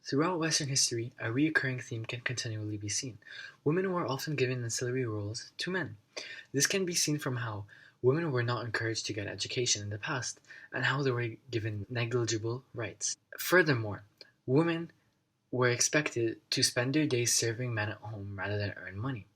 Throughout Western history, a recurring theme can continually be seen. Women were often given ancillary roles to men. This can be seen from how women were not encouraged to get education in the past, and how they were given negligible rights. Furthermore, women were expected to spend their days serving men at home rather than earn money.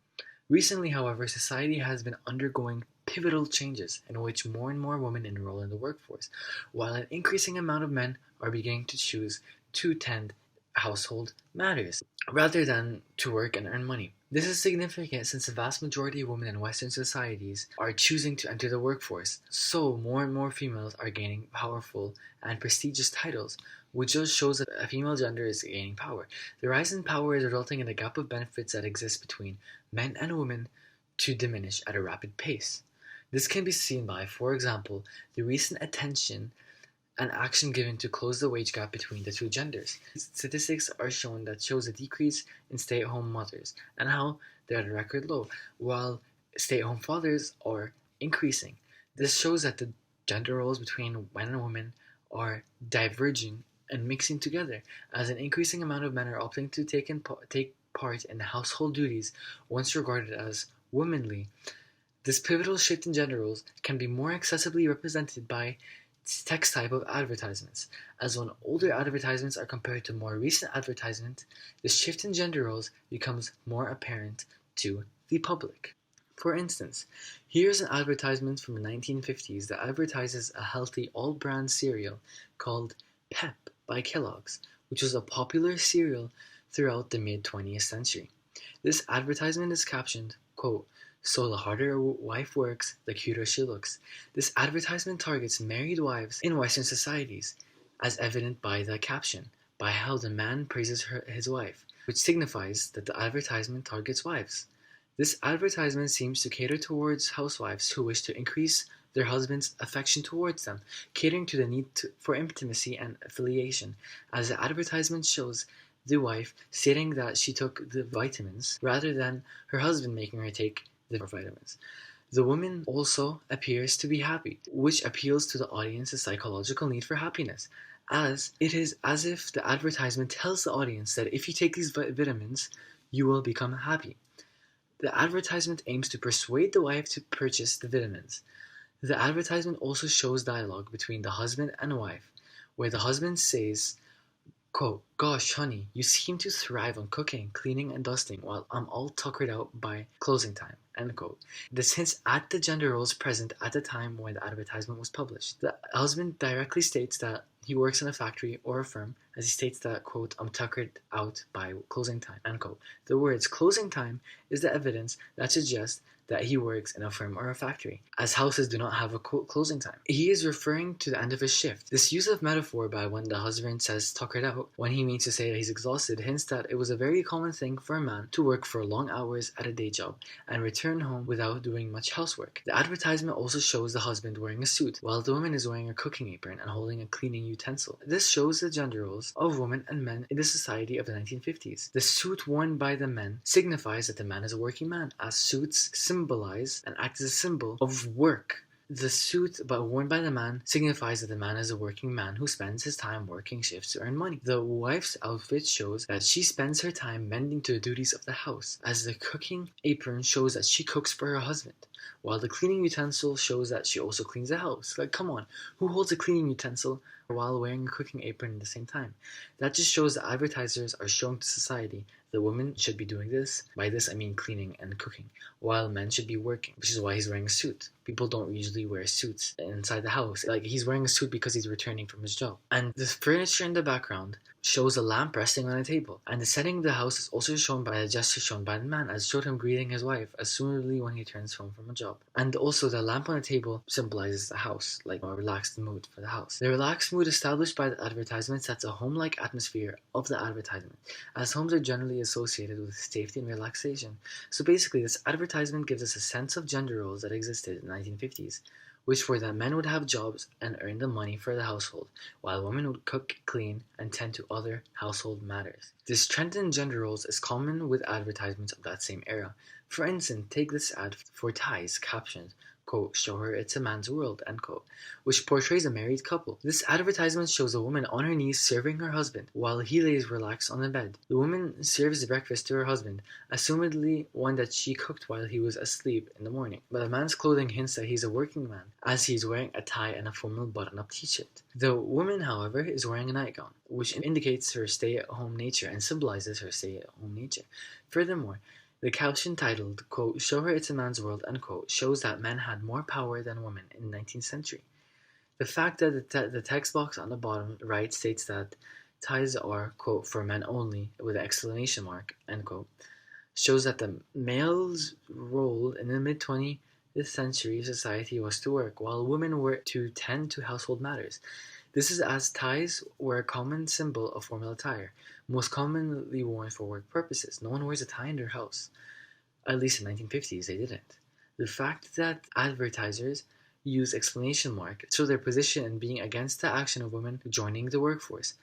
Recently, however, society has been undergoing pivotal changes in which more and more women enroll in the workforce, while an increasing amount of men are beginning to choose to tend household matters rather than to work and earn money. This is significant since the vast majority of women in Western societies are choosing to enter the workforce, so more and more females are gaining powerful and prestigious titles, which just shows that a female gender is gaining power. The rise in power is resulting in a gap of benefits that exists between men and women to diminish at a rapid pace. This can be seen by, for example, the recent attention and action given to close the wage gap between the two genders. Statistics are shown that shows a decrease in stay-at-home mothers and how they're at a record low, while stay-at-home fathers are increasing. This shows that the gender roles between men and women are diverging and mixing together, as an increasing amount of men are opting to take part in household duties once regarded as womanly. This pivotal shift in gender roles can be more accessibly represented by text type of advertisements, as when older advertisements are compared to more recent advertisements, the shift in gender roles becomes more apparent to the public. For instance, here's an advertisement from the 1950s that advertises a healthy all-bran cereal called Pep by Kellogg's, which was a popular cereal throughout the mid-20th century. This advertisement is captioned, quote, "So the harder a wife works, the cuter she looks." This advertisement targets married wives in Western societies, as evident by the caption, by how the man praises his wife, which signifies that the advertisement targets wives. This advertisement seems to cater towards housewives who wish to increase their husband's affection towards them, catering to the need for intimacy and affiliation, as the advertisement shows the wife stating that she took the vitamins rather than her husband making her take the vitamins. The woman also appears to be happy, which appeals to the audience's psychological need for happiness, as it is as if the advertisement tells the audience that if you take these vitamins, you will become happy. The advertisement aims to persuade the wife to purchase the vitamins. The advertisement also shows dialogue between the husband and wife, where the husband says, quote, "Gosh, honey, you seem to thrive on cooking, cleaning, and dusting while I'm all tuckered out by closing time," end quote. This hints at the gender roles present at the time when the advertisement was published. The husband directly states that he works in a factory or a firm, as he states that, quote, "I'm tuckered out by closing time," end quote. The words "closing time" is the evidence that suggests that he works in a firm or a factory, as houses do not have a closing time. He is referring to the end of his shift. This use of metaphor by when the husband says tuckered out, when he means to say that he's exhausted, hints that it was a very common thing for a man to work for long hours at a day job and return home without doing much housework. The advertisement also shows the husband wearing a suit, while the woman is wearing a cooking apron and holding a cleaning utensil. This shows the gender roles of women and men in the society of the 1950s. The suit worn by the men signifies that the man is a working man, as suits symbolize and act as a symbol of work. The suit but worn by the man signifies that the man is a working man who spends his time working shifts to earn money. The wife's outfit shows that she spends her time mending to the duties of the house, as the cooking apron shows that she cooks for her husband, while the cleaning utensil shows that she also cleans the house. Like, come on, who holds a cleaning utensil while wearing a cooking apron at the same time? That just shows that advertisers are showing to society that women should be doing this. By this I mean cleaning and cooking, while men should be working, which is why he's wearing a suit. People don't usually wear suits inside the house. Like, he's wearing a suit because he's returning from his job. And the furniture in the background shows a lamp resting on a table, and the setting of the house is also shown by a gesture shown by the man, as showed him greeting his wife assumably when he returns home from a job. And also the lamp on the table symbolizes the house, like a relaxed mood for the house. The relaxed mood established by the advertisement sets a home-like atmosphere of the advertisement, as homes are generally associated with safety and relaxation. So basically, this advertisement gives us a sense of gender roles that existed in the 1950s, which were that men would have jobs and earn the money for the household, while women would cook, clean, and tend to other household matters. This trend in gender roles is common with advertisements of that same era. For instance, take this ad for ties captioned, quote, "Show her it's a man's world," end quote, which portrays a married couple. This advertisement shows a woman on her knees serving her husband while he lays relaxed on the bed. The woman serves breakfast to her husband, assumedly one that she cooked while he was asleep in the morning. But the man's clothing hints that he's a working man, as he's wearing a tie and a formal button-up t-shirt. The woman, however, is wearing a nightgown, which indicates her stay-at-home nature and symbolizes her stay-at-home nature. Furthermore, the caption titled, quote, "Show her it's a man's world," unquote, shows that men had more power than women in the 19th century. The fact that the text box on the bottom right states that ties are, quote, "for men only," with an exclamation mark, end quote, shows that the male's role in the mid-20th century society was to work, while women were to tend to household matters. This is as ties were a common symbol of formal attire, most commonly worn for work purposes. No one wears a tie in their house. At least in the 1950s, they didn't. The fact that advertisers use exclamation mark shows their position in being against the action of women joining the workforce.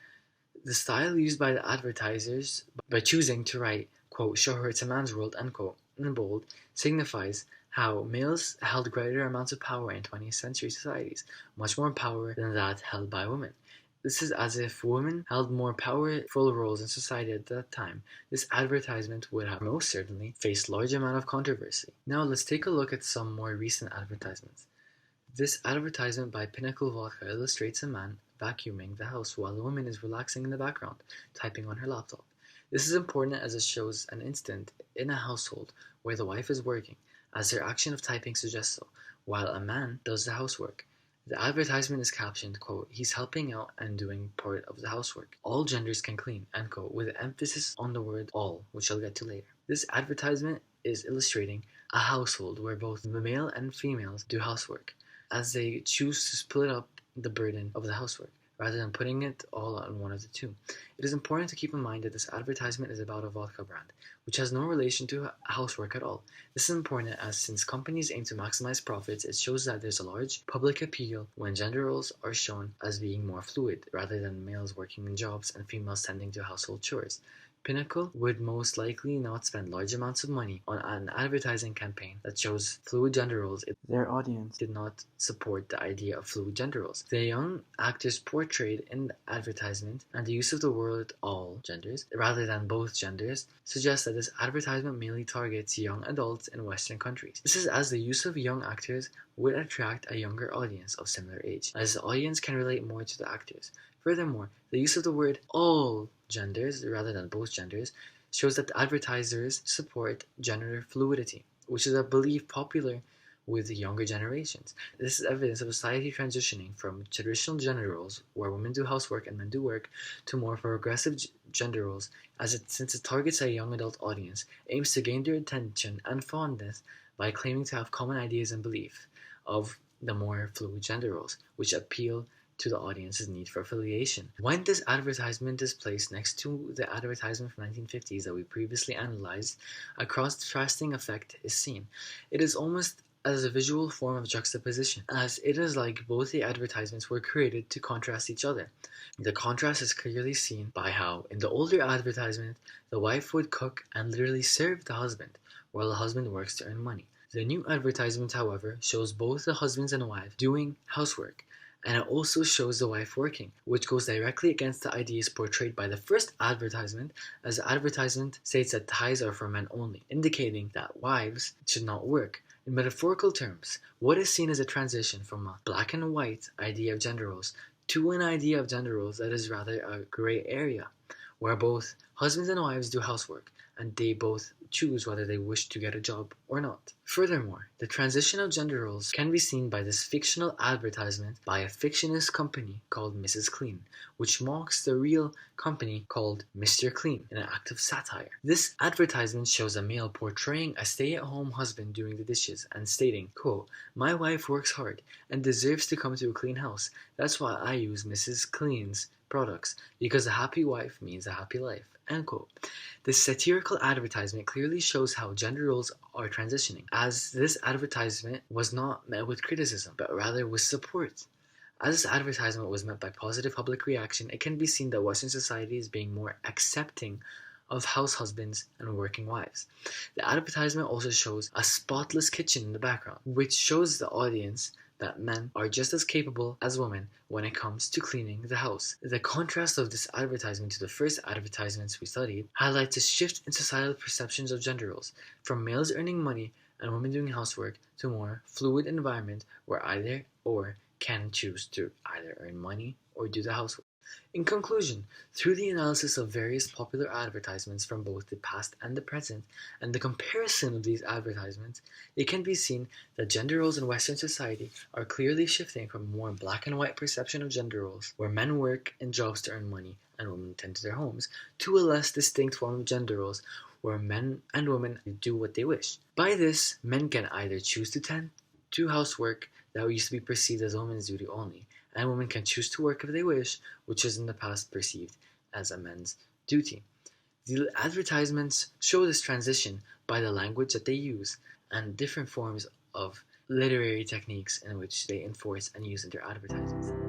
The style used by the advertisers by choosing to write, quote, "Show her it's a man's world," unquote, in bold, signifies how males held greater amounts of power in 20th century societies, much more power than that held by women. This is as if women held more powerful roles in society at that time. This advertisement would have most certainly faced large amount of controversy. Now let's take a look at some more recent advertisements. This advertisement by Pinnacle Vodka illustrates a man vacuuming the house while the woman is relaxing in the background, typing on her laptop. This is important as it shows an instant in a household where the wife is working, as her action of typing suggests so, while a man does the housework. The advertisement is captioned, quote, "He's helping out and doing part of the housework. All genders can clean," end quote, with emphasis on the word all, which I'll get to later. This advertisement is illustrating a household where both the male and females do housework, as they choose to split up the burden of the housework, rather than putting it all on one of the two. It is important to keep in mind that this advertisement is about a vodka brand, which has no relation to housework at all. This is important as since companies aim to maximize profits, it shows that there's a large public appeal when gender roles are shown as being more fluid, rather than males working in jobs and females tending to household chores. Pinnacle would most likely not spend large amounts of money on an advertising campaign that shows fluid gender roles if their audience did not support the idea of fluid gender roles. The young actors portrayed in the advertisement and the use of the word all genders rather than both genders suggests that this advertisement mainly targets young adults in Western countries. This is as the use of young actors would attract a younger audience of similar age, as the audience can relate more to the actors. Furthermore, the use of the word all genders rather than both genders shows that the advertisers support gender fluidity, which is a belief popular with the younger generations. This is evidence of society transitioning from traditional gender roles, where women do housework and men do work, to more progressive gender roles, since it targets a young adult audience, aims to gain their attention and fondness by claiming to have common ideas and belief of the more fluid gender roles, which appeal to the audience's need for affiliation. When this advertisement is placed next to the advertisement from the 1950s that we previously analyzed, a contrasting effect is seen. It is almost as a visual form of juxtaposition, as it is like both the advertisements were created to contrast each other. The contrast is clearly seen by how, in the older advertisement, the wife would cook and literally serve the husband, while the husband works to earn money. The new advertisement, however, shows both the husbands and wife doing housework, and it also shows the wife working, which goes directly against the ideas portrayed by the first advertisement, as the advertisement states that ties are for men only, indicating that wives should not work. In metaphorical terms, what is seen as a transition from a black and white idea of gender roles to an idea of gender roles that is rather a gray area, where both husbands and wives do housework, and they both choose whether they wish to get a job or not. Furthermore, the transition of gender roles can be seen by this fictional advertisement by a fictitious company called Mrs. Clean, which mocks the real company called Mr. Clean in an act of satire. This advertisement shows a male portraying a stay-at-home husband doing the dishes and stating, quote, "My wife works hard and deserves to come to a clean house. That's why I use Mrs. Clean's products, because a happy wife means a happy life." End quote. This satirical advertisement clearly shows how gender roles are transitioning, as this advertisement was not met with criticism, but rather with support. As this advertisement was met by positive public reaction, it can be seen that Western society is being more accepting of house husbands and working wives. The advertisement also shows a spotless kitchen in the background, which shows the audience that men are just as capable as women when it comes to cleaning the house. The contrast of this advertisement to the first advertisements we studied highlights a shift in societal perceptions of gender roles, from males earning money and women doing housework to a more fluid environment where either or can choose to either earn money or do the housework. In conclusion, through the analysis of various popular advertisements from both the past and the present, and the comparison of these advertisements, it can be seen that gender roles in Western society are clearly shifting from a more black and white perception of gender roles, where men work in jobs to earn money and women tend to their homes, to a less distinct form of gender roles, where men and women do what they wish. By this, men can either choose to tend to housework that used to be perceived as a woman's duty only, and women can choose to work if they wish, which was in the past perceived as a man's duty. The advertisements show this transition by the language that they use and different forms of literary techniques in which they enforce and use in their advertisements.